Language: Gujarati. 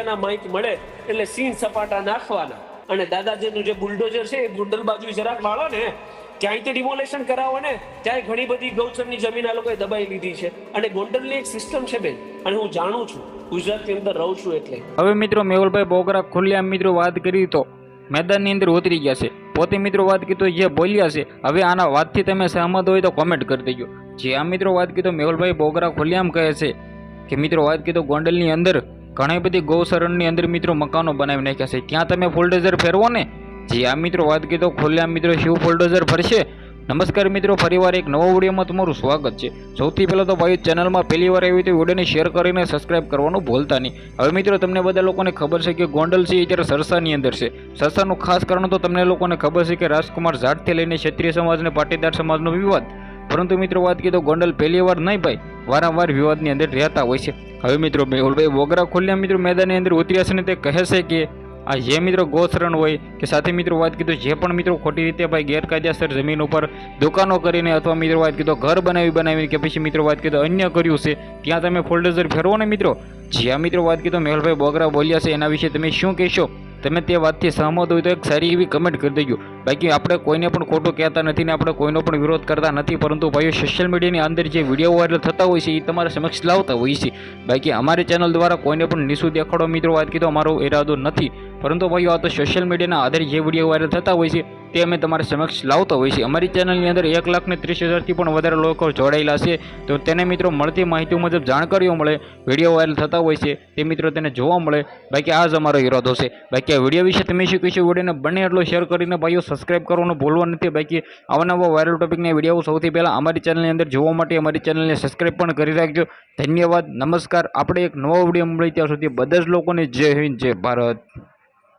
ના માઇક મળે એટલે સીન સપાટા નાખવાના અને દાદાજીનું જે બુલડોઝર છે એ ગુંડલ બાજુ જરાક વાળો ને ક્યાંયથી ડિમોલેશન કરાવો ને ત્યાં ઘણી બધી ગૌચરની જમીન આ લોકોએ દબાઈ લીધી છે અને ગોંડલની એક સિસ્ટમ છે બેન અને હું જાણું છું ગુજરાતની અંદર રહું છું એટલે. હવે મિત્રો મેહુલભાઈ બોગરા ખુલ્લેઆમ મિત્રો વાત કરી તો મેદાનની અંદર ઉતરી ગયા છે. પોતે મિત્રો વાત કીધો જે બોલ્યા છે હવે આના વાતથી તમે સહમત હોય તો કોમેન્ટ કરી દેજો. જે આ મિત્રો વાત કીધો મેહુલભાઈ બોગરા ખુલ્લેઆમ કહે છે કે મિત્રો વાત કીધો ગોંડલની અંદર ઘણી બધી ગૌશરણની અંદર મિત્રો મકાનો બનાવી નાખ્યા છે, ત્યાં તમે ફોલ્ડોઝર ફેરવો ને. જે આ મિત્રો વાત કીધો ખુલ્લેઆમ મિત્રો શિવ ફોલ્ડોઝર ફરશે. નમસ્કાર મિત્રો, ફરીવાર એક નવો વિડીયોમાં તમારું સ્વાગત છે. સૌથી પહેલાં તો ભાઈ ચેનલમાં પહેલી વાર આવી તો વિડીયોને શેર કરીને સબસ્ક્રાઇબ કરવાનું ભૂલતા નહીં. હવે મિત્રો તમને બધા લોકોને ખબર છે કે ગોંડલ છે અત્યારે સરસાની અંદર છે. સરસાનું ખાસ કારણ તો તમને લોકોને ખબર છે કે રાજકુમાર જાટથી લઈને ક્ષત્રિય સમાજ અને પાટીદાર સમાજનો વિવાદ. પરંતુ મિત્રો વાત કીધો ગોંડલ પહેલી વાર નહીં ભાઈ વારંવાર વિવાદની અંદર રહેતા હોય છે. હવે મિત્રો મેહુલભાઈ બોગરા ખુલ્લેઆમ મિત્રો મેદાનની અંદર ઉતર્યા છે ને તે કહે છે કે આ જે મિત્રો ગોશરણ હોય કે સાથે મિત્રો વાત કીધું જે પણ મિત્રો ખોટી રીતે ભાઈ ગેરકાયદેસર જમીન ઉપર દુકાનો કરીને અથવા મિત્રો વાત કીધો ઘર બનાવી કે પછી મિત્રો વાત કીધો અન્ય કર્યું છે ત્યાં તમે ફોલ્ડોઝર ફેરવો ને મિત્રો. જ્યાં મિત્રો વાત કીધો મેહુલભાઈ બોગરા બોલ્યા છે એના વિશે તમે શું કહેશો? તમે તે વાતથી સહમત હોય તો એક સારી એવી કમેન્ટ કરી દેજો. બાકી આપણે કોઈને પણ ખોટું કહેતા નથી ને આપણે કોઈનો પણ વિરોધ કરતા નથી, પરંતુ ભાઈઓ સોશિયલ મીડિયાની અંદર જે વિડીયો વાયરલ થતા હોય છે એ તમારા સમક્ષ લાવતા હોય છે. બાકી અમારી ચેનલ દ્વારા કોઈને પણ નીચું દેખાડો મિત્રો વાત કીધો અમારો ઈરાદો નથી, પરંતુ ભાઈઓ આ તો સોશિયલ મીડિયાના આધારે જે વિડીયો વાયરલ થતા હોય છે તે અમે તમારા સમક્ષ લાવતા હોય છે. અમારી ચેનલની અંદર 1,30,000થી પણ વધારે લોકો જોડાયેલા છે, તો તેને મિત્રો મળતી માહિતી મુજબ જાણકારીઓ મળે, વિડીયો વાયરલ થતા હોય છે તે મિત્રો તેને જોવા મળે. બાકી આ જ અમારો ઈરાદો છે. બાકી આ વિડીયો વિશે તમે શું કહીશું? વિડીયોને બને એટલો શેર કરીને ભાઈઓ સબસ્ક્રાઇબ કરવાનું ભૂલવા નથી. બાકી આવા વાયરલ ટોપિકના વિડીયો સૌથી પહેલાં અમારી ચેનલની અંદર જોવા માટે અમારી ચેનલને સબસ્ક્રાઇબ પણ કરી રાખજો. ધન્યવાદ, નમસ્કાર. આપણે એક નવો વિડીયો મળી ત્યાં સુધી બધા જ લોકોને જય હિન્દ, જય ભારત.